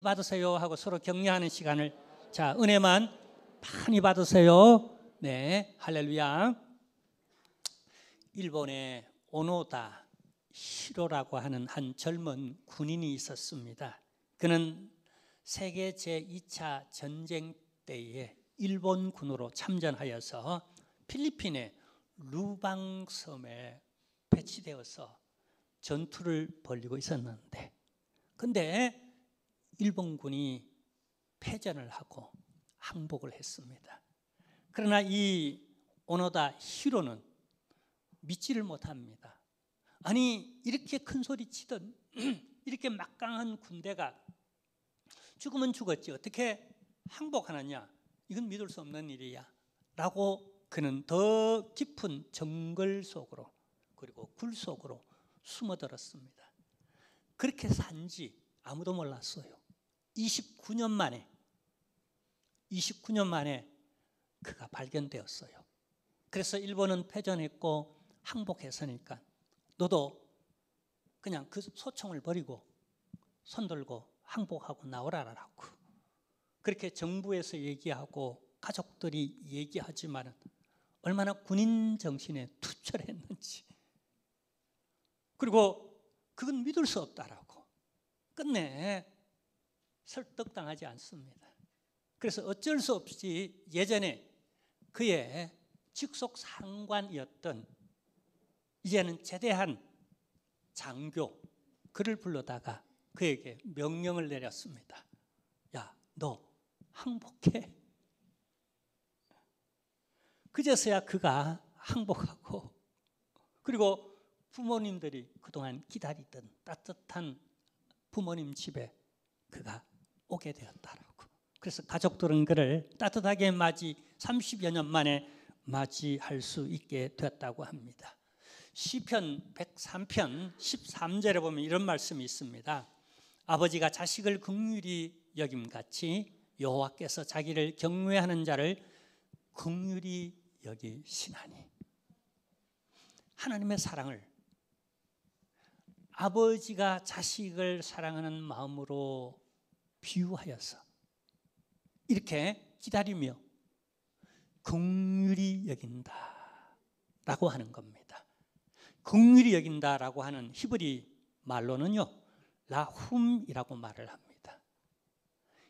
받으세요 하고 서로 격려하는 시간을, 자, 은혜만 많이 받으세요. 네, 할렐루야. 일본에 오노다 히로라고 하는 한 젊은 군인이 있었습니다. 그는 세계 제2차 전쟁 때에 일본군으로 참전하여서 필리핀의 루방섬에 배치되어서 전투를 벌이고 있었는데, 근데 일본군이 패전을 하고 항복을 했습니다. 그러나 이 오노다 히로는 믿지를 못합니다. 아니, 이렇게 큰 소리 치던 이렇게 막강한 군대가 죽으면 죽었지 어떻게 항복하느냐, 이건 믿을 수 없는 일이야 라고 그는 더 깊은 정글 속으로 그리고 굴 속으로 숨어들었습니다. 그렇게 산지 아무도 몰랐어요. 29년 만에 그가 발견되었어요. 그래서 일본은 패전했고 항복했으니까 너도 그냥 그 소총을 버리고 손들고 항복하고 나오라라고 그렇게 정부에서 얘기하고 가족들이 얘기하지만 얼마나 군인 정신에 투철했는지, 그리고 그건 믿을 수 없다라고 끝내 설득당하지 않습니다. 그래서 어쩔 수 없이 예전에 그의 직속 상관이었던 이제는 제대한 장교, 그를 불러다가 그에게 명령을 내렸습니다. 야, 너 항복해. 그제서야 그가 항복하고, 그리고 부모님들이 그동안 기다리던 따뜻한 부모님 집에 그가 오게 되었다라고. 그래서 가족들은 그를 따뜻하게 30여 년 만에 맞이할 수 있게 되었다고 합니다. 시편 103편 13절에 보면 이런 말씀이 있습니다. 아버지가 자식을 긍휼히 여김같이 여호와께서 자기를 경외하는 자를 긍휼히 여기시나니. 하나님의 사랑을 아버지가 자식을 사랑하는 마음으로 비유하여서 이렇게 기다리며 긍휼히 여긴다라고 하는 겁니다. 긍휼히 여긴다라고 하는 히브리 말로는요, 라훔이라고 말을 합니다.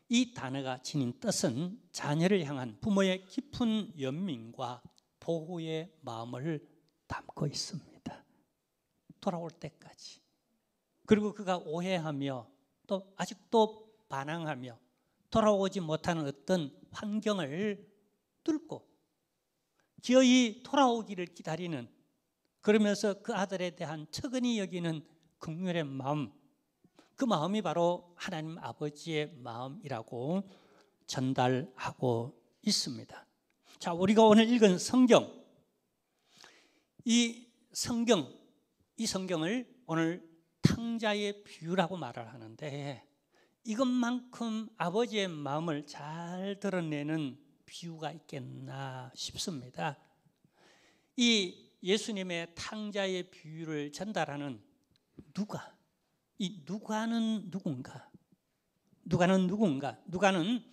이 단어가 지닌 뜻은 자녀를 향한 부모의 깊은 연민과 보호의 마음을 담고 있습니다. 돌아올 때까지. 그리고 그가 오해하며 또 아직도 반항하며 돌아오지 못하는 어떤 환경을 뚫고 기어이 돌아오기를 기다리는, 그러면서 그 아들에 대한 측은히 여기는 긍휼의 마음, 그 마음이 바로 하나님 아버지의 마음이라고 전달하고 있습니다. 자, 우리가 오늘 읽은 성경, 이 성경을 오늘 탕자의 비유라고 말을 하는데, 이것만큼 아버지의 마음을 잘 드러내는 비유가 있겠나 싶습니다. 이 예수님의 탕자의 비유를 전달하는 누가, 이 누가는 누군가? 누가는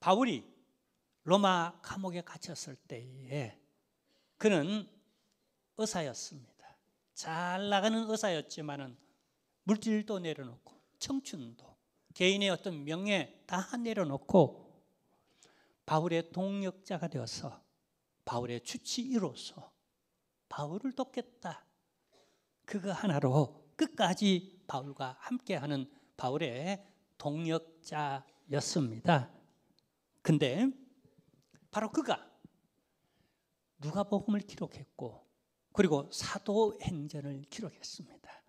바울이 로마 감옥에 갇혔을 때에 그는 의사였습니다. 잘 나가는 의사였지만은 물질도 내려놓고 청춘도 개인의 어떤 명예 다 내려놓고 바울의 동역자가 되어서 바울의 주치의로서 바울을 돕겠다, 그거 하나로 끝까지 바울과 함께하는 바울의 동역자였습니다. 근데 바로 그가 누가복음을 기록했고 그리고 사도행전을 기록했습니다.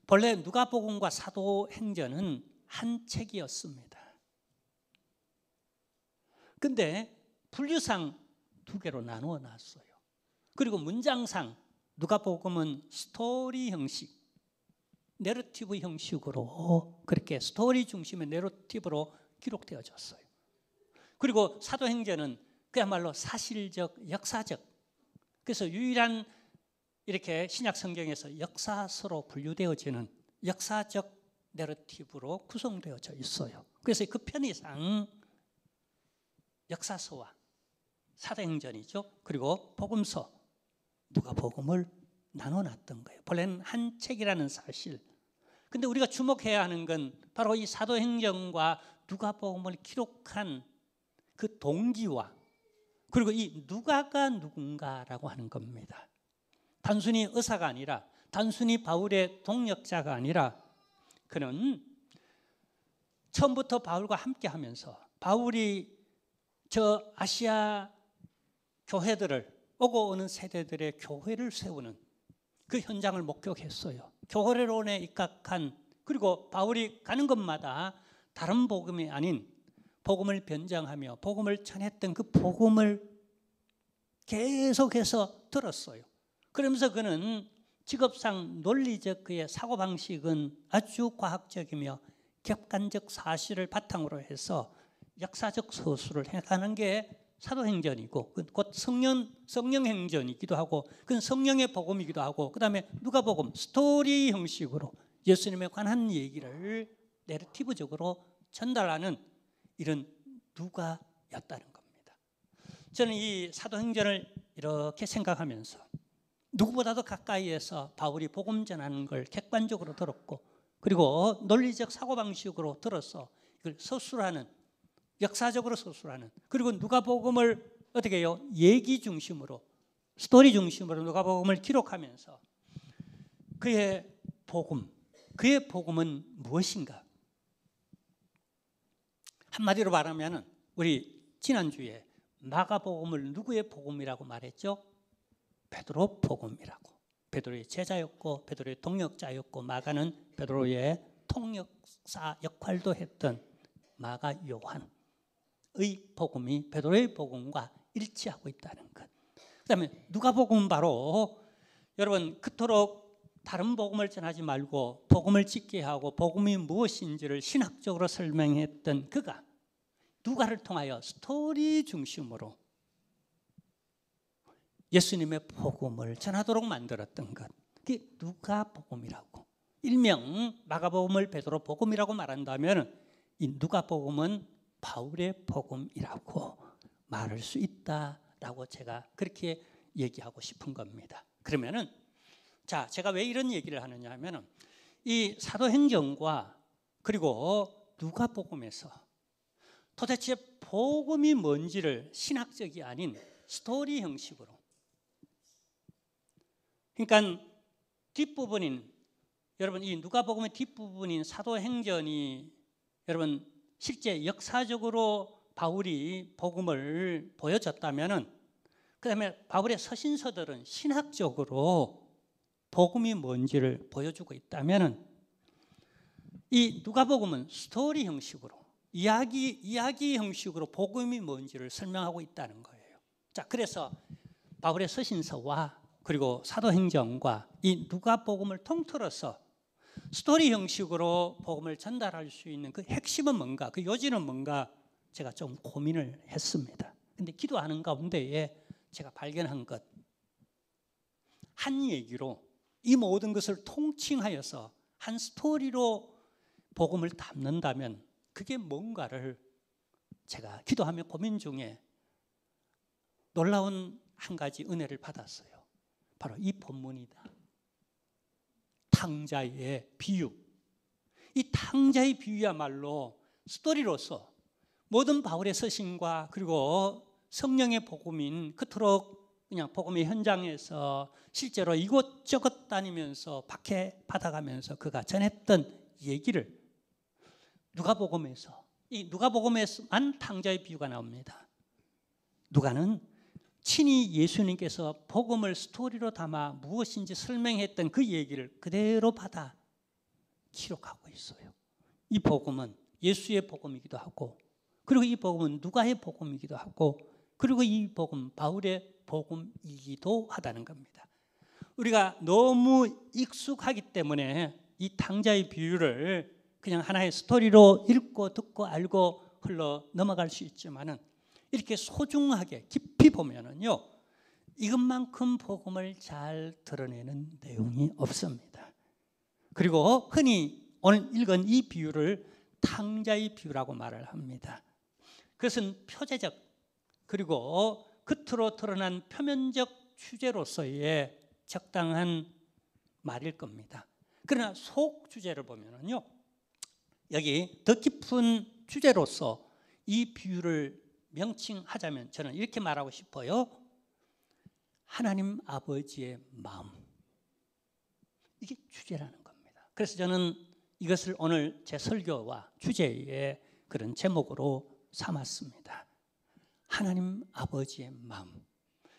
본래 누가복음과 사도행전은 한 책이었습니다. 근데 분류상 두 개로 나누어 놨어요. 그리고 문장상 누가복음은 스토리 형식, 내러티브 형식으로 그렇게 스토리 중심의 내러티브로 기록되어졌어요. 그리고 사도행전은 그야말로 사실적, 역사적, 그래서 유일한 이렇게 신약 성경에서 역사서로 분류되어지는 역사적 내러티브로 구성되어져 있어요. 그래서 그 편의상 역사서와 사도행전이죠. 그리고 복음서, 누가복음을 나눠놨던 거예요. 본래는 한 책이라는 사실. 근데 우리가 주목해야 하는 건 바로 이 사도행전과 누가복음을 기록한 그 동기와 그리고 이 누가가 누군가라고 하는 겁니다. 단순히 의사가 아니라, 단순히 바울의 동역자가 아니라, 그는 처음부터 바울과 함께 하면서 바울이 저 아시아 교회들을, 오고 오는 세대들의 교회를 세우는 그 현장을 목격했어요. 교회론에 입각한, 그리고 바울이 가는 곳마다 다른 복음이 아닌 복음을 변장하며 복음을 전했던 그 복음을 계속해서 들었어요. 그러면서 그는 직업상 논리적 그의 사고방식은 아주 과학적이며 객관적 사실을 바탕으로 해서 역사적 서술을 해가는 게 사도행전이고, 곧 성령행전이기도 하고, 그건 성령의 복음이기도 하고, 그 다음에 누가복음, 스토리 형식으로 예수님에 관한 얘기를 내러티브적으로 전달하는 이런 누가였다는 겁니다. 저는 이 사도행전을 이렇게 생각하면서 누구보다도 가까이에서 바울이 복음 전하는 걸 객관적으로 들었고, 그리고 논리적 사고방식으로 들어서 이걸 서술하는, 역사적으로 서술하는, 그리고 누가복음을 어떻게 해요? 얘기 중심으로, 스토리 중심으로 누가복음을 기록하면서 그의 복음, 그의 복음은 무엇인가? 한마디로 말하면 우리 지난주에 마가복음을 누구의 복음이라고 말했죠? 베드로 복음이라고. 베드로의 제자였고 베드로의 동역자였고, 마가는 베드로의 통역사 역할도 했던 마가 요한의 복음이 베드로의 복음과 일치하고 있다는 것. 그 다음에 누가복음은 바로, 여러분, 그토록 다른 복음을 전하지 말고 복음을 짓게 하고 복음이 무엇인지를 신학적으로 설명했던 그가 누가를 통하여 스토리 중심으로 예수님의 복음을 전하도록 만들었던 것, 그게 누가복음이라고. 일명 마가복음을 베드로 복음이라고 말한다면 이 누가복음은 바울의 복음이라고 말할 수 있다라고 제가 그렇게 얘기하고 싶은 겁니다. 그러면은, 자, 제가 왜 이런 얘기를 하느냐 하면은 이 사도행전과 그리고 누가복음에서 도대체 복음이 뭔지를 신학적이 아닌 스토리 형식으로, 그러니까 뒷부분인, 여러분, 이 누가복음의 뒷부분인 사도행전이, 여러분, 실제 역사적으로 바울이 복음을 보여줬다면은, 그다음에 바울의 서신서들은 신학적으로 복음이 뭔지를 보여주고 있다면은, 이 누가복음은 스토리 형식으로, 이야기 형식으로 복음이 뭔지를 설명하고 있다는 거예요. 자, 그래서 바울의 서신서와 그리고 사도행전과 이 누가복음을 통틀어서 스토리 형식으로 복음을 전달할 수 있는 그 핵심은 뭔가, 그 요지는 뭔가, 제가 좀 고민을 했습니다. 근데 기도하는 가운데에 제가 발견한 것, 한 얘기로 이 모든 것을 통칭하여서 한 스토리로 복음을 담는다면 그게 뭔가를 제가 기도하며 고민 중에 놀라운 한 가지 은혜를 받았어요. 바로 이 본문이다. 탕자의 비유. 이 탕자의 비유야말로 스토리로서 모든 바울의 서신과 그리고 성령의 복음인, 그토록 그냥 복음의 현장에서 실제로 이곳저곳 다니면서 박해 받아가면서 그가 전했던 얘기를 누가복음에서, 이 누가복음에서만 탕자의 비유가 나옵니다. 누가는 친히 예수님께서 복음을 스토리로 담아 무엇인지 설명했던 그 얘기를 그대로 받아 기록하고 있어요. 이 복음은 예수의 복음이기도 하고, 그리고 이 복음은 누가의 복음이기도 하고, 그리고 이 복음 바울의 복음이기도 하다는 겁니다. 우리가 너무 익숙하기 때문에 이 탕자의 비유를 그냥 하나의 스토리로 읽고 듣고 알고 흘러 넘어갈 수 있지만은, 이렇게 소중하게 깊이 보면은요, 이것만큼 복음을 잘 드러내는 내용이 없습니다. 그리고 흔히 오늘 읽은 이 비유를 탕자의 비유라고 말을 합니다. 그것은 표제적 그리고 겉으로 드러난 표면적 주제로서의 적당한 말일 겁니다. 그러나 속 주제를 보면요, 여기 더 깊은 주제로서 이 비유를 명칭하자면 저는 이렇게 말하고 싶어요. 하나님 아버지의 마음, 이게 주제라는 겁니다. 그래서 저는 이것을 오늘 제 설교와 주제의 그런 제목으로 삼았습니다. 하나님 아버지의 마음.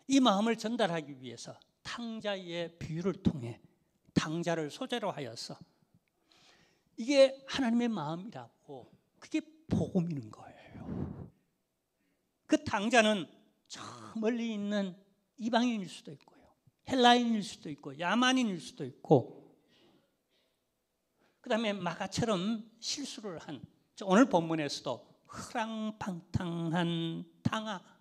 이 마음을 전달하기 위해서 탕자의 비유를 통해 탕자를 소재로 하여서 이게 하나님의 마음이라고, 그게 복음인 거예요. 그 탕자는 저 멀리 있는 이방인일 수도 있고요, 헬라인일 수도 있고 야만인일 수도 있고, 그 다음에 마가처럼 실수를 한, 오늘 본문에서도 허랑방탕한 탕아,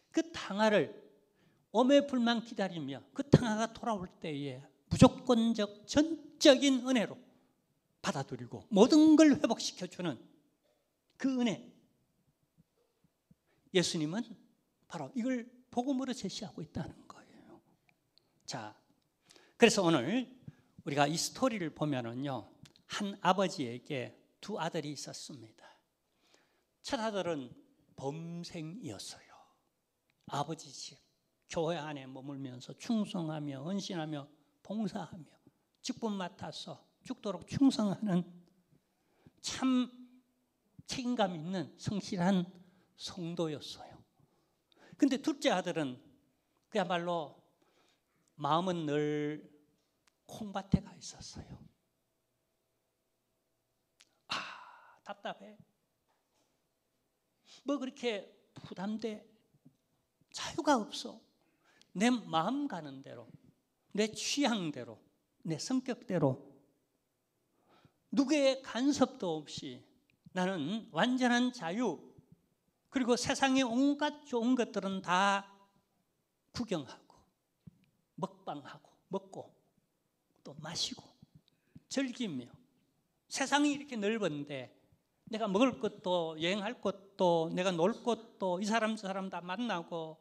그 탕아를 오매불만 기다리며 그 탕아가 돌아올 때에 무조건적 전적인 은혜로 받아들이고 모든 걸 회복시켜주는 그 은혜, 예수님은 바로 이걸 복음으로 제시하고 있다는 거예요. 자, 그래서 오늘 우리가 이 스토리를 보면은요, 한 아버지에게 두 아들이 있었습니다. 첫 아들은 범생이었어요. 아버지 집 교회 안에 머물면서 충성하며 헌신하며 봉사하며 직분 맡아서 죽도록 충성하는 참 책임감 있는 성실한 성도였어요. 근데 둘째 아들은 그야말로 마음은 늘 콩밭에 가 있었어요. 답답해. 뭐 그렇게 부담돼. 자유가 없어. 내 마음 가는 대로, 내 취향대로, 내 성격대로, 누구의 간섭도 없이 나는 완전한 자유, 그리고 세상의 온갖 좋은 것들은 다 구경하고 먹방하고 먹고 또 마시고 즐기며, 세상이 이렇게 넓은데 내가 먹을 것도 여행할 것도 내가 놀 것도 이 사람 저 사람 다 만나고,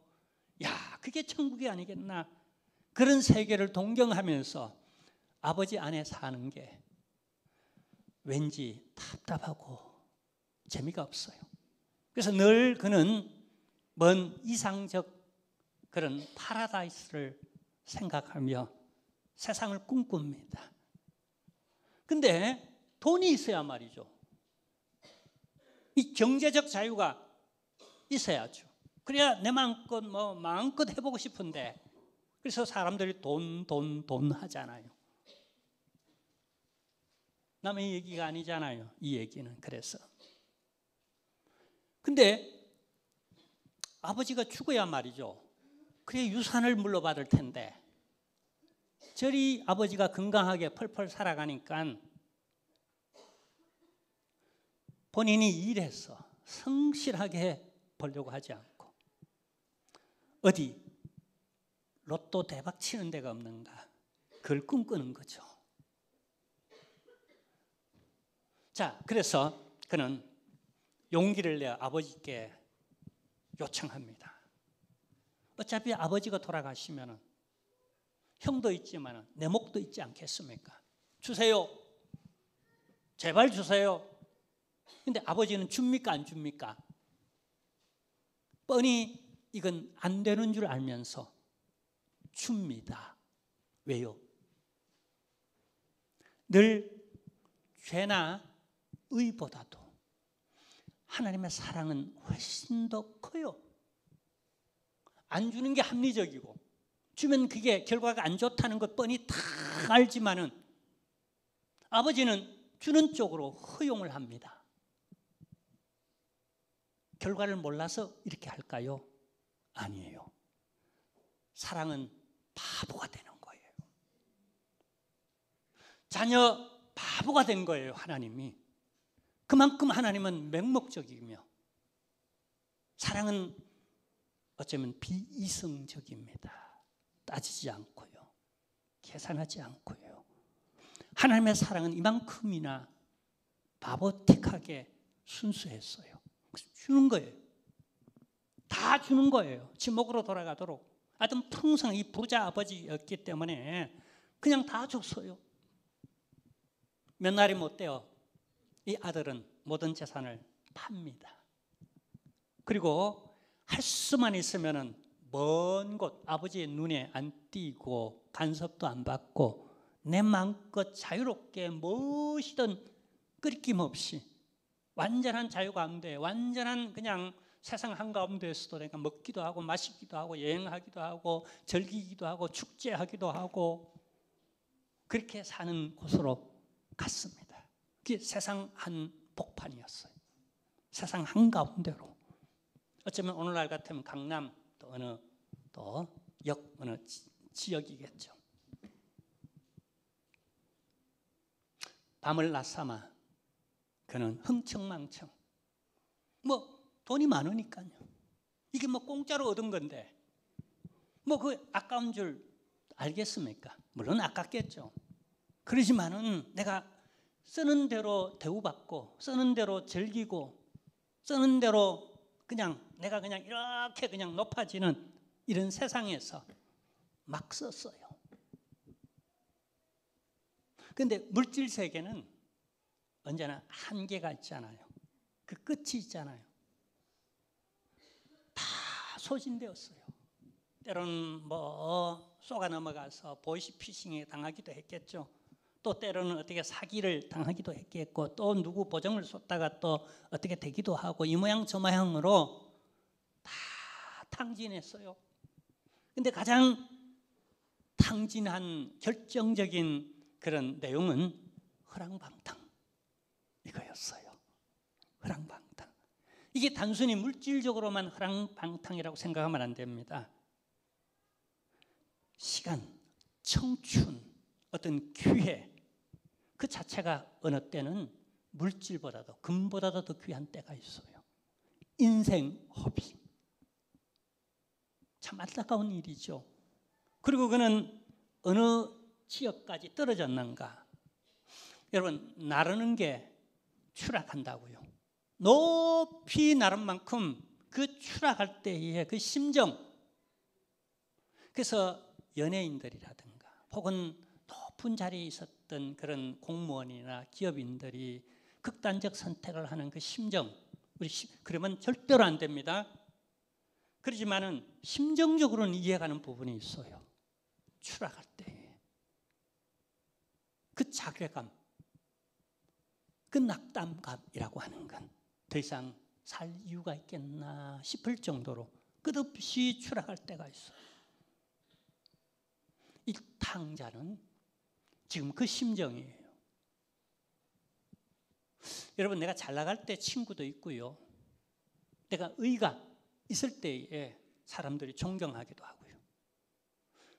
야, 그게 천국이 아니겠나. 그런 세계를 동경하면서 아버지 안에 사는 게 왠지 답답하고 재미가 없어요. 그래서 늘 그는 먼 이상적 그런 파라다이스를 생각하며 세상을 꿈꿉니다. 근데 돈이 있어야 말이죠. 이 경제적 자유가 있어야죠. 그래야 내 마음껏 해보고 싶은데, 그래서 사람들이 돈 하잖아요. 남의 얘기가 아니잖아요, 이 얘기는. 그래서 근데 아버지가 죽어야 말이죠, 그래 유산을 물려받을 텐데, 저리 아버지가 건강하게 펄펄 살아가니까 본인이 일해서 성실하게 벌려고 하지 않고 어디 로또 대박 치는 데가 없는가, 그걸 꿈꾸는 거죠. 자, 그래서 그는 용기를 내어 아버지께 요청합니다. 어차피 아버지가 돌아가시면 형도 있지만 내 목도 있지 않겠습니까? 주세요. 제발 주세요. 근데 아버지는 줍니까 안 줍니까? 뻔히 이건 안 되는 줄 알면서 줍니다. 왜요? 늘 죄나 의보다도 하나님의 사랑은 훨씬 더 커요. 안 주는 게 합리적이고 주면 그게 결과가 안 좋다는 것 뻔히 다 알지만은 아버지는 주는 쪽으로 허용을 합니다. 결과를 몰라서 이렇게 할까요? 아니에요. 사랑은 바보가 되는 거예요. 자녀 바보가 된 거예요, 하나님이. 그만큼 하나님은 맹목적이며 사랑은 어쩌면 비이성적입니다. 따지지 않고요, 계산하지 않고요. 하나님의 사랑은 이만큼이나 바보틱하게 순수했어요. 주는 거예요. 다 주는 거예요. 지목으로 돌아가도록. 아담 평생 이 부자 아버지였기 때문에 그냥 다 줬어요. 몇 날이 못 돼요. 이 아들은 모든 재산을 팝니다. 그리고 할 수만 있으면은 먼 곳 아버지의 눈에 안 띄고 간섭도 안 받고 내 마음껏 자유롭게 무엇이든 끄리낌 없이 완전한 자유 가운데 완전한 그냥 세상 한가운데에서도 내가 먹기도 하고 마시기도 하고 여행하기도 하고 즐기기도 하고 축제하기도 하고 그렇게 사는 곳으로 갔습니다. 그게 세상 한복판이었어요. 세상 한가운데로. 어쩌면 오늘날 같으면 강남 또 어느 또 역 어느 지역이겠죠. 밤을 낮삼아 그는 흥청망청 뭐 돈이 많으니까요. 이게 뭐 공짜로 얻은 건데 뭐 그 아까운 줄 알겠습니까? 물론 아깝겠죠. 그러지만은 내가 쓰는 대로 대우받고 쓰는 대로 즐기고 쓰는 대로 그냥 내가 그냥 이렇게 그냥 높아지는 이런 세상에서 막 썼어요. 그런데 물질 세계는 언제나 한계가 있잖아요. 그 끝이 있잖아요. 다 소진되었어요. 때로는 뭐 쏘가 넘어가서 보이스피싱에 당하기도 했겠죠. 또 때로는 어떻게 사기를 당하기도 했겠고 또 누구 보정을 쏟다가 또 어떻게 되기도 하고 이 모양 저 모양으로 다 탕진했어요. 근데 가장 탕진한 결정적인 그런 내용은 허랑방탕 이거였어요. 허랑방탕. 이게 단순히 물질적으로만 허랑방탕이라고 생각하면 안 됩니다. 시간, 청춘, 어떤 기회 그 자체가 어느 때는 물질보다도 금보다도 더 귀한 때가 있어요. 인생 허비. 참 안타까운 일이죠. 그리고 그는 어느 지역까지 떨어졌는가? 여러분 나르는 게 추락한다고요. 높이 나른 만큼 그 추락할 때의 그 심정. 그래서 연예인들이라든가 혹은 높은 자리에 있었던 그런 공무원이나 기업인들이 극단적 선택을 하는 그 심정, 그러면 절대로 안 됩니다. 그렇지만은 심정적으로는 이해가는 부분이 있어요. 추락할 때 그 자괴감, 그 낙담감이라고 하는 건 더 이상 살 이유가 있겠나 싶을 정도로 끝없이 추락할 때가 있어요. 이 탕자는 지금 그 심정이에요. 여러분 내가 잘 나갈 때 친구도 있고요. 내가 의가 있을 때에 사람들이 존경하기도 하고요.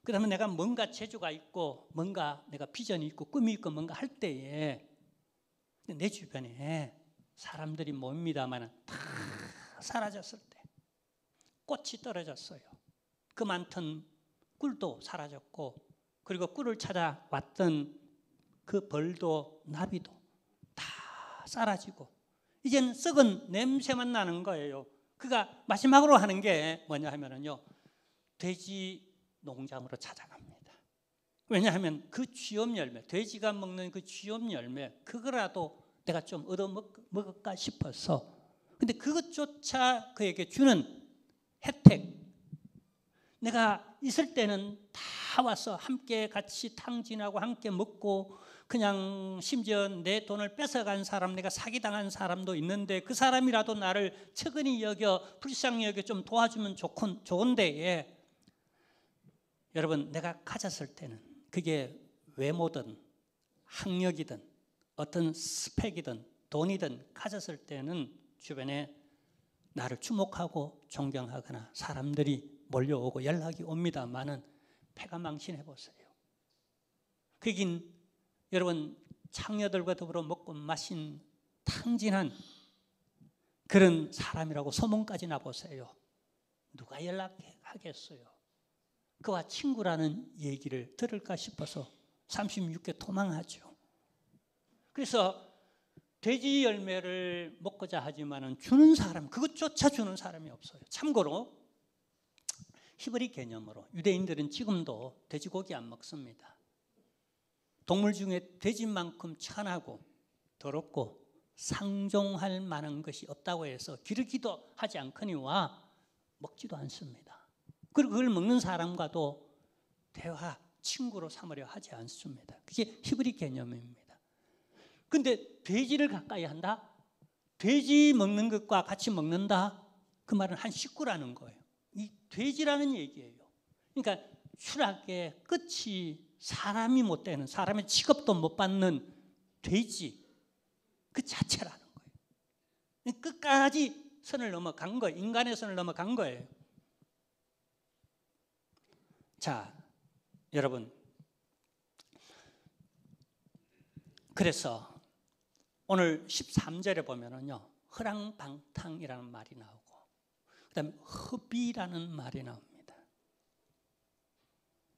그 다음에 내가 뭔가 재주가 있고 뭔가 내가 비전이 있고 꿈이 있고 뭔가 할 때에 내 주변에 사람들이 모입니다만 다 사라졌을 때 꽃이 떨어졌어요. 그 많던 꿀도 사라졌고 그리고 꿀을 찾아왔던 그 벌도 나비도 다 사라지고 이제는 썩은 냄새만 나는 거예요. 그가 마지막으로 하는 게 뭐냐 하면은요, 돼지 농장으로 찾아갑니다. 왜냐하면 그 쥐염 열매, 돼지가 먹는 그 쥐염 열매, 그거라도 내가 좀 얻어 먹을까 싶어서. 근데 그것조차 그에게 주는 혜택, 내가 있을 때는 다 와서 함께 같이 탕진하고 함께 먹고 그냥 심지어 내 돈을 뺏어간 사람, 내가 사기당한 사람도 있는데 그 사람이라도 나를 측은히 여겨 불쌍히 여겨 좀 도와주면 좋은데 여러분 내가 가졌을 때는 그게 외모든 학력이든 어떤 스펙이든 돈이든 가졌을 때는 주변에 나를 주목하고 존경하거나 사람들이 몰려오고 연락이 옵니다만은 패가망신해 보세요. 그긴 여러분 창녀들과 더불어 먹고 마신 탕진한 그런 사람이라고 소문까지 나보세요. 누가 연락하겠어요? 그와 친구라는 얘기를 들을까 싶어서 36개 도망하죠. 그래서 돼지 열매를 먹고자 하지만은 주는 사람, 그것조차 주는 사람이 없어요. 참고로 히브리 개념으로 유대인들은 지금도 돼지고기 안 먹습니다. 동물 중에 돼지만큼 천하고 더럽고 상종할 만한 것이 없다고 해서 기르기도 하지 않거니와 먹지도 않습니다. 그리고 그걸 먹는 사람과도 대화, 친구로 삼으려 하지 않습니다. 그게 히브리 개념입니다. 근데 돼지를 가까이 한다? 돼지 먹는 것과 같이 먹는다? 그 말은 한 식구라는 거예요. 이 돼지라는 얘기예요. 그러니까 추락의 끝이 사람이 못 되는, 사람의 취급도 못 받는 돼지 그 자체라는 거예요. 끝까지 선을 넘어간 거예요. 인간의 선을 넘어간 거예요. 자, 여러분, 그래서 오늘 13절에 보면은요, 허랑방탕이라는 말이 나오고, 그 다음에 허비라는 말이 나옵니다.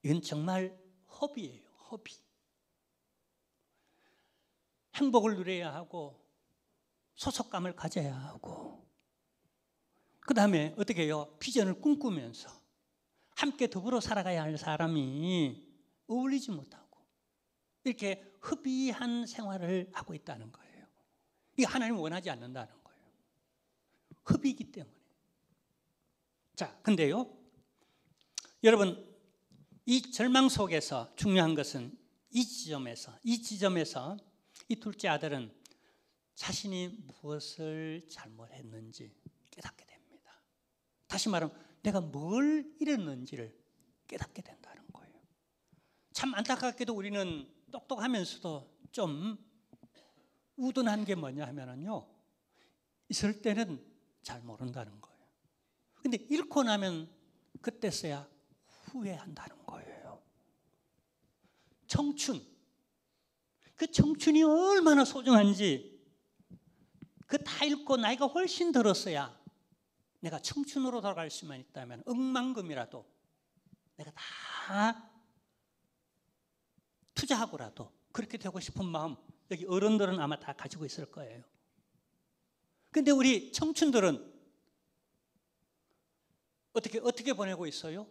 이건 정말 허비예요, 허비. 행복을 누려야 하고, 소속감을 가져야 하고, 그 다음에 어떻게 해요? 비전을 꿈꾸면서 함께 더불어 살아가야 할 사람이 어울리지 못하고, 이렇게 허비한 생활을 하고 있다는 거예요. 이게 하나님 원하지 않는다는 거예요. 허비이기 때문에. 자, 근데요, 여러분, 이 절망 속에서 중요한 것은 이 지점에서 이 둘째 아들은 자신이 무엇을 잘못했는지 깨닫게 됩니다. 다시 말하면 내가 뭘 잃었는지를 깨닫게 된다는 거예요. 참 안타깝게도 우리는 똑똑하면서도 좀 우둔한 게 뭐냐 하면은요, 있을 때는 잘 모른다는 거예요. 근데 잃고 나면 그때서야 후회한다는 거예요. 청춘, 그 청춘이 얼마나 소중한지 그 다 잃고 나이가 훨씬 들었어야 내가 청춘으로 돌아갈 수만 있다면 억만금이라도 내가 다 투자하고라도 그렇게 되고 싶은 마음 여기 어른들은 아마 다 가지고 있을 거예요. 근데 우리 청춘들은 어떻게 보내고 있어요?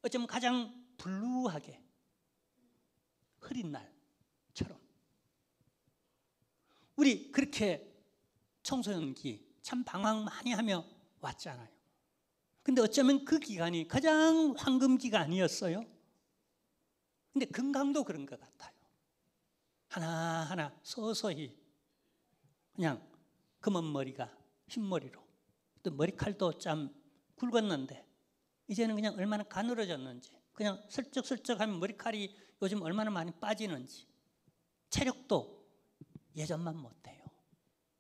어쩌면 가장 블루하게 흐린 날처럼. 우리 그렇게 청소년기 참 방황 많이 하며 왔잖아요. 근데 어쩌면 그 기간이 가장 황금기가 아니었어요? 근데 건강도 그런 것 같아요. 하나하나 서서히 그냥 검은 머리가 흰머리로, 또 머리칼도 참 굵었는데 이제는 그냥 얼마나 가늘어졌는지, 그냥 슬쩍슬쩍 하면 머리칼이 요즘 얼마나 많이 빠지는지, 체력도 예전만 못해요.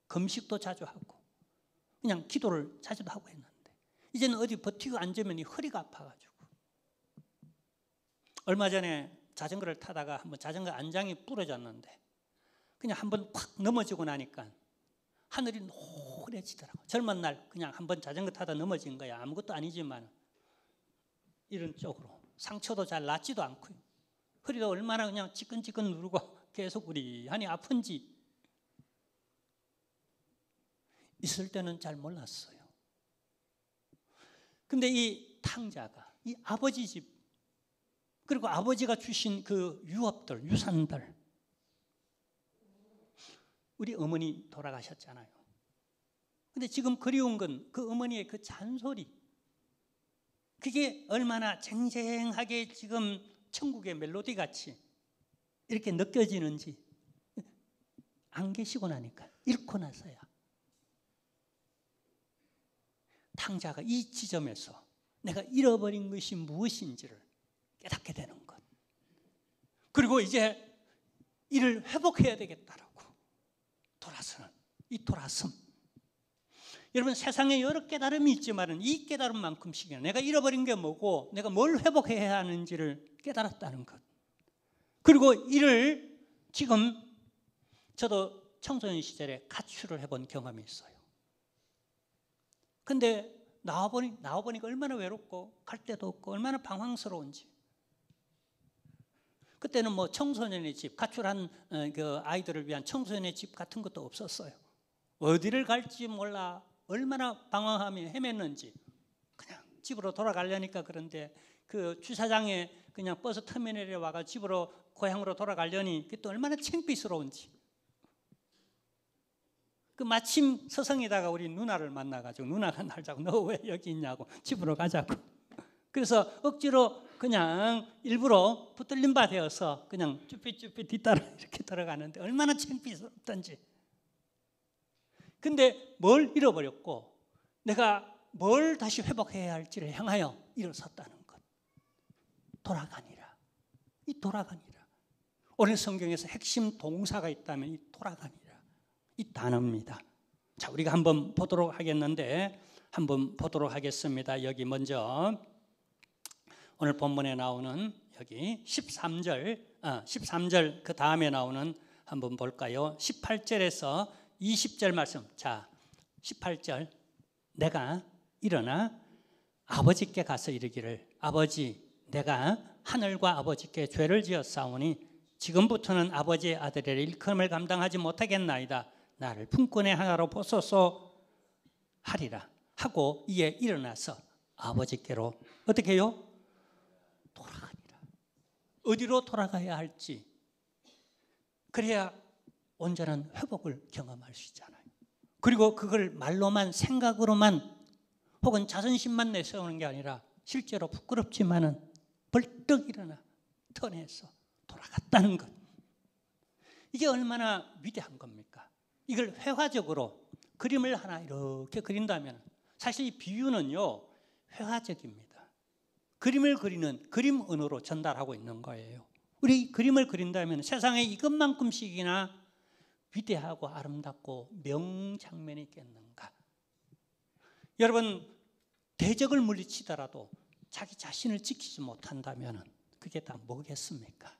금식도 자주 하고 그냥 기도를 자주도 하고 했는데 이제는 어디 버티고 앉으면 이 허리가 아파가지고. 얼마 전에 자전거를 타다가 한번 자전거 안장이 부러졌는데 그냥 한번 확 넘어지고 나니까 하늘이 노래지더라고. 젊은 날 그냥 한번 자전거 타다 넘어진 거야. 아무것도 아니지만 이런 쪽으로 상처도 잘 낫지도 않고요. 허리도 얼마나 그냥 지끈지끈 누르고 계속 우리하니 아픈지 있을 때는 잘 몰랐어요. 근데 이 탕자가 이 아버지 집, 그리고 아버지가 주신 그 유업들, 유산들, 우리 어머니 돌아가셨잖아요. 근데 지금 그리운 건 그 어머니의 그 잔소리, 그게 얼마나 쟁쟁하게 지금 천국의 멜로디 같이 이렇게 느껴지는지 안 계시고 나니까, 잃고 나서야 탕자가 이 지점에서 내가 잃어버린 것이 무엇인지를 깨닫게 되는 것. 그리고 이제 이를 회복해야 되겠다라고 돌아서는 이 돌아섬. 여러분, 세상에 여러 깨달음이 있지만 이 깨달음만큼씩이나 내가 잃어버린 게 뭐고 내가 뭘 회복해야 하는지를 깨달았다는 것. 그리고 이를 지금 저도 청소년 시절에 가출을 해본 경험이 있어요. 근데 나와보니까 얼마나 외롭고 갈 데도 없고 얼마나 방황스러운지. 그때는 뭐 청소년의 집, 가출한 그 아이들을 위한 청소년의 집 같은 것도 없었어요. 어디를 갈지 몰라 얼마나 방황하며 헤맸는지 그냥 집으로 돌아가려니까. 그런데 그 주차장에 그냥 버스 터미널에 와가 집으로 고향으로 돌아가려니 그게 또 얼마나 창피스러운지. 그 마침 서성이다가 우리 누나를 만나가지고 누나가 날 자고 너 왜 여기 있냐고 집으로 가자고. 그래서 억지로 그냥 일부러 붙들린 바 되어서 그냥 쭈삣쭈삣 뒤따라 이렇게 들어가는데 얼마나 창피스럽던지. 근데 뭘 잃어버렸고 내가 뭘 다시 회복해야 할지를 향하여 일어섰다는 것. 돌아가니라. 이 돌아가니라. 오늘 성경에서 핵심 동사가 있다면 이 돌아가니라. 이 단어입니다. 자, 우리가 한번 보도록 하겠는데 한번 보도록 하겠습니다. 여기 먼저 오늘 본문에 나오는 여기 13절 그 다음에 나오는 한번 볼까요? 18절에서 20절 말씀. 자, 18절. 내가 일어나 아버지께 가서 이르기를 아버지 내가 하늘과 아버지께 죄를 지었사오니 지금부터는 아버지의 아들의 일컬음을 감당하지 못하겠나이다. 나를 품꾼의 하나로 보소서 하리라 하고 이에 일어나서 아버지께로 어떻게 해요? 돌아가니라. 어디로 돌아가야 할지. 그래야 온전한 회복을 경험할 수 있잖아요. 그리고 그걸 말로만 생각으로만 혹은 자존심만 내세우는 게 아니라 실제로 부끄럽지만은 벌떡 일어나 턴해서 돌아갔다는 것. 이게 얼마나 위대한 겁니까? 이걸 회화적으로 그림을 하나 이렇게 그린다면 사실 이 비유는요 회화적입니다. 그림을 그리는 그림 언어로 전달하고 있는 거예요. 우리 그림을 그린다면 세상에 이것만큼씩이나 위대하고 아름답고 명장면이 있겠는가. 여러분 대적을 물리치더라도 자기 자신을 지키지 못한다면 그게 다 뭐겠습니까?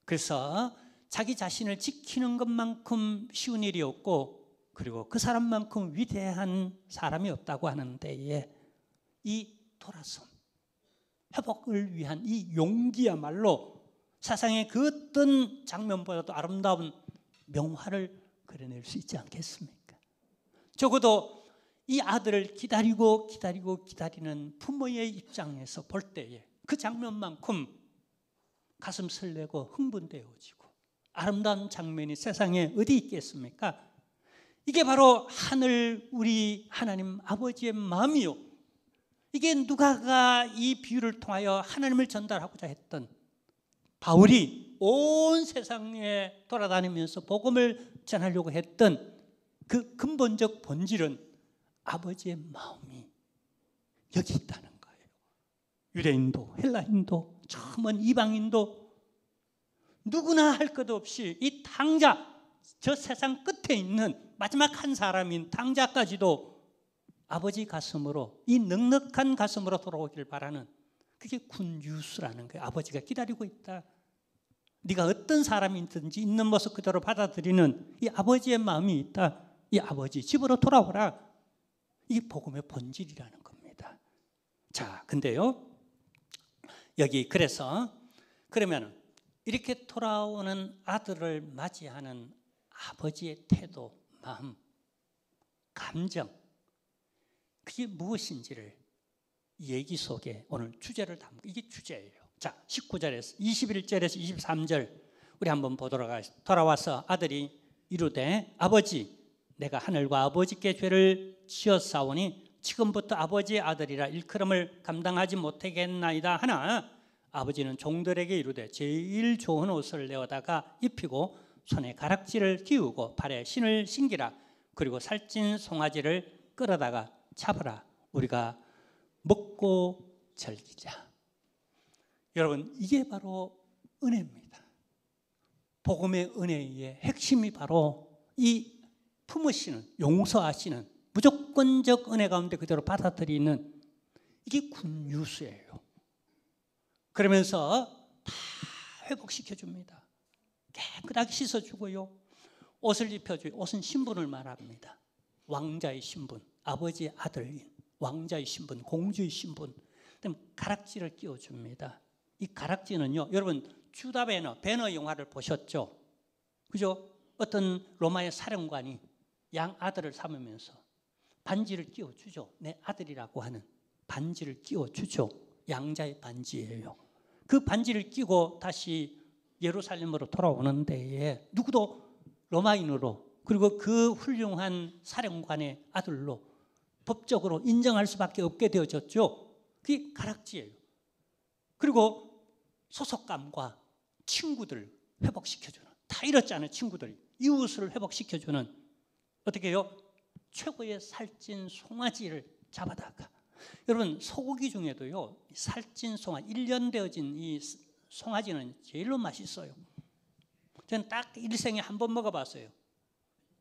그래서 자기 자신을 지키는 것만큼 쉬운 일이 없고 그리고 그 사람만큼 위대한 사람이 없다고 하는 데에 이 돌아섬, 회복을 위한 이 용기야말로 세상의 그 어떤 장면보다도 아름다운 명화를 그려낼 수 있지 않겠습니까? 적어도 이 아들을 기다리는 부모의 입장에서 볼 때에 그 장면만큼 가슴 설레고 흥분되어지고 아름다운 장면이 세상에 어디 있겠습니까? 이게 바로 하늘 우리 하나님 아버지의 마음이요. 이게 누가가 이 비유를 통하여 하나님을 전달하고자 했던 바울이 온 세상에 돌아다니면서 복음을 전하려고 했던 그 근본적 본질은 아버지의 마음이 여기 있다는 거예요. 유대인도 헬라인도 처음은 이방인도 누구나 할 것 없이 이 탕자 저 세상 끝에 있는 마지막 한 사람인 탕자까지도 아버지 가슴으로 이 넉넉한 가슴으로 돌아오길 바라는 그게 굿뉴스라는 거예요. 아버지가 기다리고 있다. 네가 어떤 사람이든지 있는 모습 그대로 받아들이는 이 아버지의 마음이 있다. 이 아버지 집으로 돌아오라. 이게 복음의 본질이라는 겁니다. 자, 근데요 여기 그래서 그러면 이렇게 돌아오는 아들을 맞이하는 아버지의 태도, 마음, 감정 그게 무엇인지를 얘기 속에 오늘 주제를 담고 이게 주제예요. 자, 19절에서 21절에서 23절 우리 한번 보도록 하겠습니다. 돌아와서 아들이 이르되 아버지 내가 하늘과 아버지께 죄를 지었사오니 지금부터 아버지의 아들이라 일컬음을 감당하지 못하겠나이다 하나 아버지는 종들에게 이르되 제일 좋은 옷을 내어다가 입히고 손에 가락지를 끼우고 발에 신을 신기라. 그리고 살찐 송아지를 끌어다가 잡으라. 우리가 먹고 즐기자. 여러분 이게 바로 은혜입니다. 복음의 은혜의 핵심이 바로 이 품으시는 용서하시는 무조건적 은혜 가운데 그대로 받아들이는 이게 굿뉴스예요. 그러면서 다 회복시켜줍니다. 깨끗하게 씻어주고요. 옷을 입혀줘요. 옷은 신분을 말합니다. 왕자의 신분, 아버지의 아들인 왕자의 신분, 공주의 신분. 그다음에 가락지를 끼워줍니다. 이 가락지는요, 여러분 주다 배너 영화를 보셨죠? 그죠? 어떤 로마의 사령관이 양 아들을 삼으면서 반지를 끼워주죠. 내 아들이라고 하는 반지를 끼워주죠. 양자의 반지예요. 그 반지를 끼고 다시 예루살렘으로 돌아오는 데에 누구도 로마인으로 그리고 그 훌륭한 사령관의 아들로 법적으로 인정할 수밖에 없게 되어졌죠. 그게 가락지예요. 그리고 소속감과 친구들 회복시켜주는, 다 잃었잖아요. 친구들이 이웃을 회복시켜주는, 어떻게 해요? 최고의 살찐 송아지를 잡아다가, 여러분 소고기 중에도요 살찐 송아지, 1년 되어진 이 송아지는 제일로 맛있어요. 저는 딱 일생에 한 번 먹어봤어요.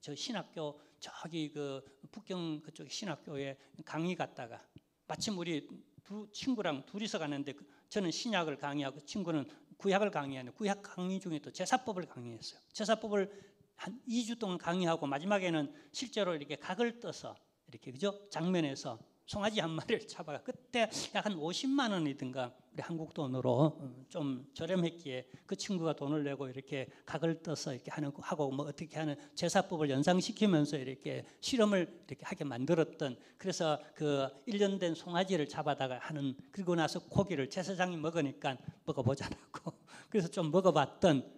저 신학교 저기 그 북경 그쪽 신학교에 강의 갔다가 마침 우리 두 친구랑 둘이서 갔는데 저는 신약을 강의하고 친구는 구약을 강의하는, 구약 강의 중에 또 제사법을 강의했어요. 제사법을 한 2주 동안 강의하고 마지막에는 실제로 이렇게 각을 떠서 이렇게 그죠? 장면에서 송아지 한 마리를 잡아가, 그때 약 한 50만 원이든가 우리 한국 돈으로 좀 저렴했기에 그 친구가 돈을 내고 이렇게 각을 떠서 이렇게 하는 하고 뭐 어떻게 하는 제사법을 연상시키면서 이렇게 실험을 이렇게 하게 만들었던, 그래서 그 1년 된 송아지를 잡아다가 하는, 그리고 나서 고기를 제사장이 먹으니까 먹어보자라고 그래서 좀 먹어봤던,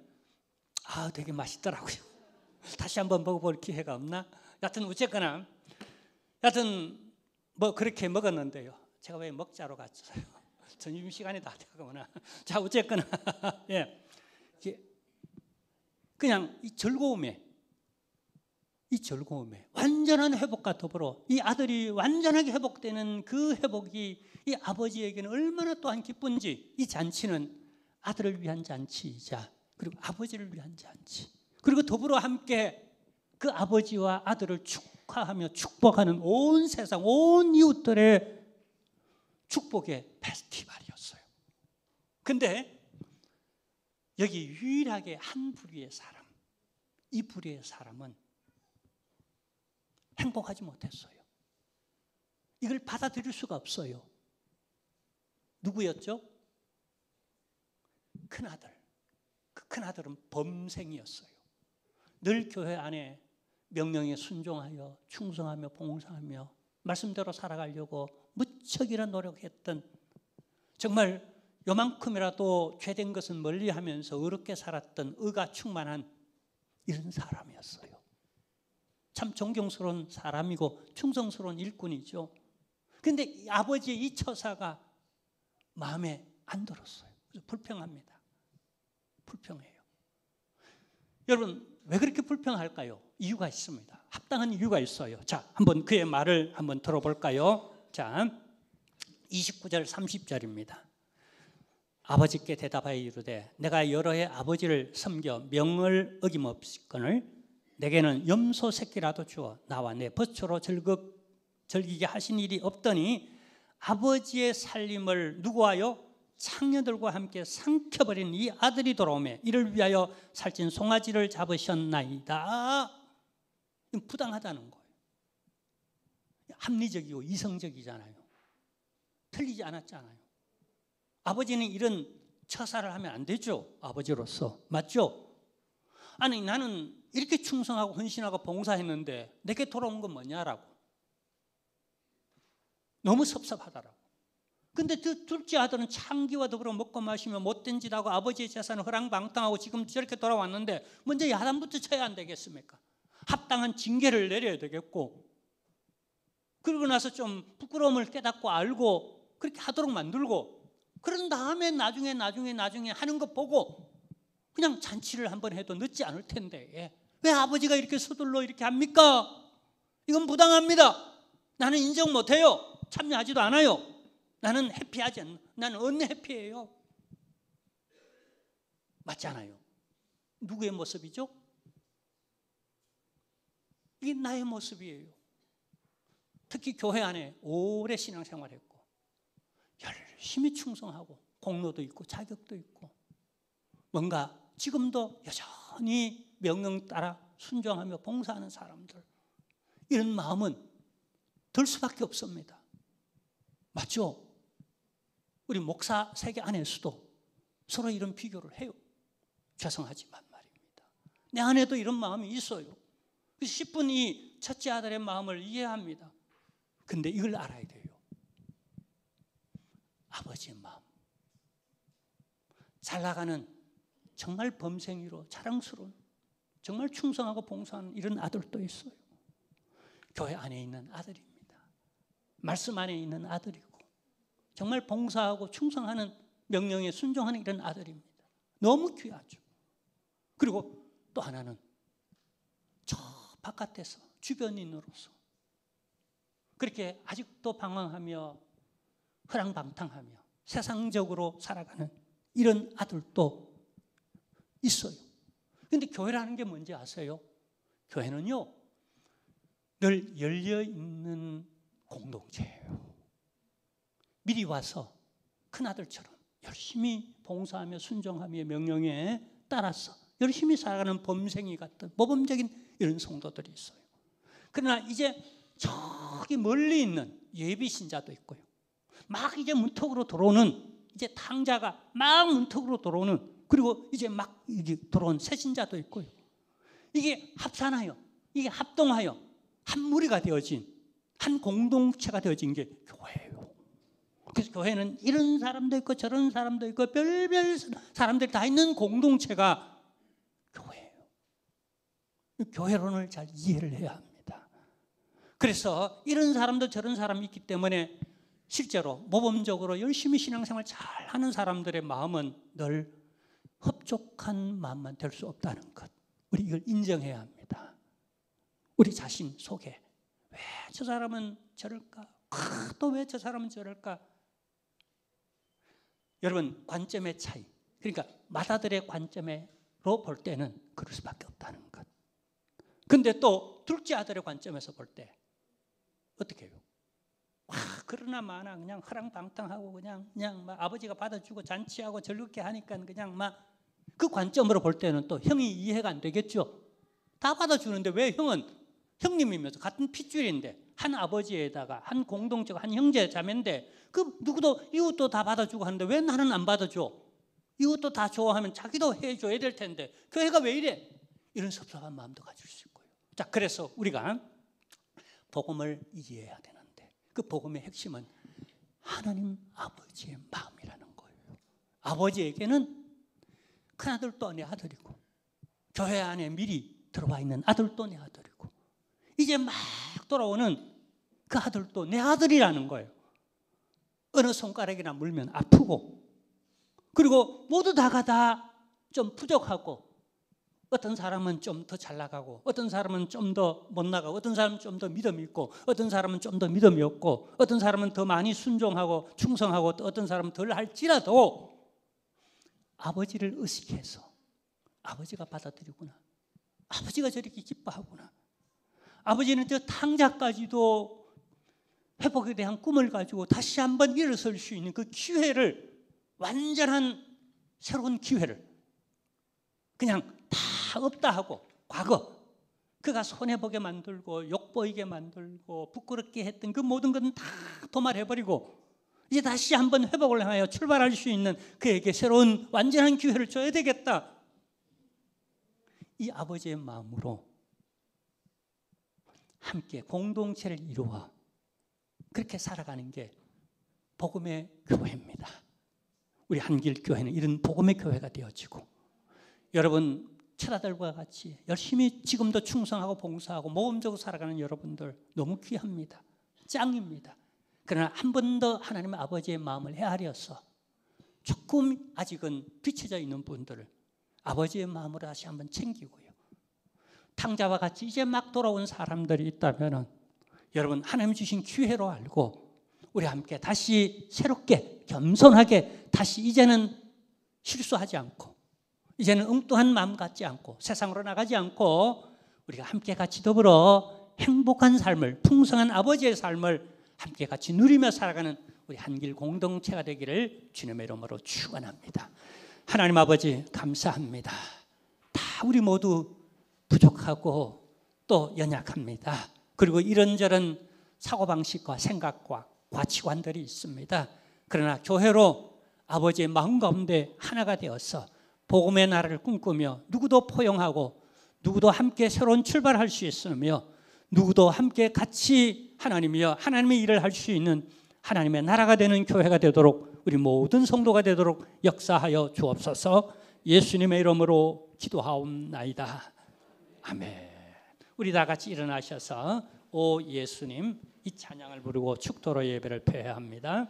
되게 맛있더라고요. 다시 한번 먹어볼 기회가 없나? 여하튼 어쨌거나 뭐 그렇게 먹었는데요. 제가 왜 먹자로 갔어요? 점심시간이 다 되거나. 자, 어쨌거나 예, 그냥 이 즐거움에 완전한 회복과 더불어 이 아들이 완전하게 회복되는 그 회복이 이 아버지에게는 얼마나 또한 기쁜지, 이 잔치는 아들을 위한 잔치이자 그리고 아버지를 위한 잔치, 그리고 더불어 함께 그 아버지와 아들을 축하하며 축복하는 온 세상 온 이웃들의 축복의 페스티벌이었어요. 근데 여기 유일하게 한 부류의 사람, 이 부류의 사람은 행복하지 못했어요. 이걸 받아들일 수가 없어요. 누구였죠? 큰아들. 그 큰아들은 범생이었어요. 늘 교회 안에 명령에 순종하여 충성하며 봉사하며 말씀대로 살아가려고 무척이나 노력했던, 정말 요만큼이라도 죄된 것은 멀리하면서 의롭게 살았던 의가 충만한 이런 사람이었어요. 참 존경스러운 사람이고 충성스러운 일꾼이죠. 그런데 아버지의 이 처사가 마음에 안 들었어요. 그래서 불평합니다. 불평해요. 여러분 왜 그렇게 불평할까요? 이유가 있습니다. 합당한 이유가 있어요. 자, 한번 그의 말을 한번 들어볼까요? 자, 29절 30절입니다. 아버지께 대답하여 이르되 내가 여러 해 아버지를 섬겨 명을 어김없거늘 내게는 염소 새끼라도 주어 나와 내 버초로 즐기게 하신 일이 없더니 아버지의 살림을 누구하여 창녀들과 함께 삼켜버린 이 아들이 돌아오매 이를 위하여 살찐 송아지를 잡으셨나이다. 이건 부당하다는 거예요. 합리적이고 이성적이잖아요. 틀리지 않았잖아요. 아버지는 이런 처사를 하면 안 되죠. 아버지로서. 맞죠? 아니 나는 이렇게 충성하고 헌신하고 봉사했는데 내게 돌아온 건 뭐냐라고. 너무 섭섭하더라고. 근데 둘째 아들은 창기와 더불어 먹고 마시며 못된 짓 하고 아버지의 재산을 허랑방탕하고 지금 저렇게 돌아왔는데 먼저 야단부터 쳐야 안 되겠습니까? 합당한 징계를 내려야 되겠고, 그러고 나서 좀 부끄러움을 깨닫고 알고 그렇게 하도록 만들고, 그런 다음에 나중에 하는 거 보고 그냥 잔치를 한번 해도 늦지 않을 텐데 왜 아버지가 이렇게 서둘러 이렇게 합니까? 이건 부당합니다. 나는 인정 못해요. 참여하지도 않아요. 나는 해피하지 않나. 나는 언해피해요. 맞잖아요. 누구의 모습이죠? 이게 나의 모습이에요. 특히 교회 안에 오래 신앙생활했고 열심히 충성하고 공로도 있고 자격도 있고 뭔가 지금도 여전히 명령 따라 순종하며 봉사하는 사람들, 이런 마음은 들 수밖에 없습니다. 맞죠? 우리 목사 세계 안에서도 서로 이런 비교를 해요. 죄송하지만 말입니다. 내 안에도 이런 마음이 있어요. 10분 이 첫째 아들의 마음을 이해합니다. 근데 이걸 알아야 돼요. 아버지의 마음. 잘 나가는 정말 범생이로 자랑스러운 정말 충성하고 봉사하는 이런 아들도 있어요. 교회 안에 있는 아들입니다. 말씀 안에 있는 아들이고 정말 봉사하고 충성하는 명령에 순종하는 이런 아들입니다. 너무 귀하죠. 그리고 또 하나는 저 바깥에서 주변인으로서 그렇게 아직도 방황하며 허랑방탕하며 세상적으로 살아가는 이런 아들도 있어요. 그런데 교회라는 게 뭔지 아세요? 교회는요 늘 열려있는 공동체예요. 미리 와서 큰아들처럼 열심히 봉사하며 순종하며 명령에 따라서 열심히 살아가는 범생이 같은 모범적인 이런 성도들이 있어요. 그러나 이제 저기 멀리 있는 예비신자도 있고요. 막 이제 문턱으로 들어오는 이제 탕자가 막 문턱으로 들어오는 그리고 이제 막 이제 들어온 새신자도 있고요. 이게 합산하여 이게 합동하여 한 무리가 되어진 한 공동체가 되어진 게 교회예요. 그래서 교회는 이런 사람도 있고 저런 사람도 있고 별별 사람들이 다 있는 공동체가 교회예요. 교회론을 잘 이해를 해야 합니다. 그래서 이런 사람도 저런 사람이 있기 때문에 실제로 모범적으로 열심히 신앙생활 잘하는 사람들의 마음은 늘 흡족한 마음만 될 수 없다는 것. 우리 이걸 인정해야 합니다. 우리 자신 속에 왜 저 사람은 저럴까? 또 왜 저 사람은 저럴까? 여러분 관점의 차이. 그러니까 마다들의 관점으로 볼 때는 그럴 수밖에 없다는 것. 근데 또 둘째 아들의 관점에서 볼 때 어떻게 해요? 그러나 마나 그냥 허랑방탕하고 그냥 막 아버지가 받아주고 잔치하고 즐겁게 하니까 그냥 막 그 관점으로 볼 때는 또 형이 이해가 안 되겠죠. 다 받아주는데 왜 형은 형님이면서 같은 핏줄인데 한 아버지에다가 한 공동체가 한 형제 자매인데 그 누구도 이웃도 다 받아주고 하는데 왜 나는 안 받아줘? 이웃도 다 좋아하면 자기도 해줘야 될 텐데 교회가 왜 이래? 이런 섭섭한 마음도 가질 수 있고요. 자, 그래서 우리가 복음을 이해해야 되는데 그 복음의 핵심은 하나님 아버지의 마음이라는 거예요. 아버지에게는 큰아들도 내 아들이고 교회 안에 미리 들어와 있는 아들도 내 아들이고 이제 막 돌아오는 그 아들도 내 아들이라는 거예요. 어느 손가락이나 물면 아프고 그리고 모두 다가 다 좀 부족하고 어떤 사람은 좀 더 잘 나가고 어떤 사람은 좀 더 못 나가고 어떤 사람은 좀 더 믿음이 있고 어떤 사람은 좀 더 믿음이 없고 어떤 사람은 더 많이 순종하고 충성하고 또 어떤 사람은 덜 할지라도 아버지를 의식해서 아버지가 받아들이구나. 아버지가 저렇게 기뻐하구나. 아버지는 저 탕자까지도 회복에 대한 꿈을 가지고 다시 한번 일어설 수 있는 그 기회를 완전한 새로운 기회를 그냥 다 없다 하고 과거 그가 손해보게 만들고 욕보이게 만들고 부끄럽게 했던 그 모든 것은 다 도말해버리고 이제 다시 한번 회복을 하여 출발할 수 있는 그에게 새로운 완전한 기회를 줘야 되겠다. 이 아버지의 마음으로 함께 공동체를 이루어 그렇게 살아가는 게 복음의 교회입니다. 우리 한길교회는 이런 복음의 교회가 되어지고 여러분 첫아들과 같이 열심히 지금도 충성하고 봉사하고 모범적으로 살아가는 여러분들 너무 귀합니다. 짱입니다. 그러나 한 번 더 하나님 아버지의 마음을 헤아려서 조금 아직은 비춰져 있는 분들을 아버지의 마음으로 다시 한번 챙기고요. 탕자와 같이 이제 막 돌아온 사람들이 있다면 여러분 하나님 주신 기회로 알고 우리 함께 다시 새롭게 겸손하게 다시 이제는 실수하지 않고 이제는 엉뚱한 마음 갖지 않고 세상으로 나가지 않고 우리가 함께 같이 더불어 행복한 삶을 풍성한 아버지의 삶을 함께 같이 누리며 살아가는 우리 한길 공동체가 되기를 주님의 이름으로 축원합니다. 하나님 아버지 감사합니다. 다 우리 모두 부족하고 또 연약합니다. 그리고 이런저런 사고방식과 생각과 가치관들이 있습니다. 그러나 교회로 아버지의 마음 가운데 하나가 되어서 복음의 나라를 꿈꾸며 누구도 포용하고 누구도 함께 새로운 출발할 수 있으며 누구도 함께 같이 하나님이여 하나님의 일을 할 수 있는 하나님의 나라가 되는 교회가 되도록 우리 모든 성도가 되도록 역사하여 주옵소서. 예수님의 이름으로 기도하옵나이다. 아멘. 우리 다 같이 일어나셔서 오 예수님 이 찬양을 부르고 축도로 예배를 폐회합니다.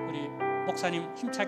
우리 목사님 힘차게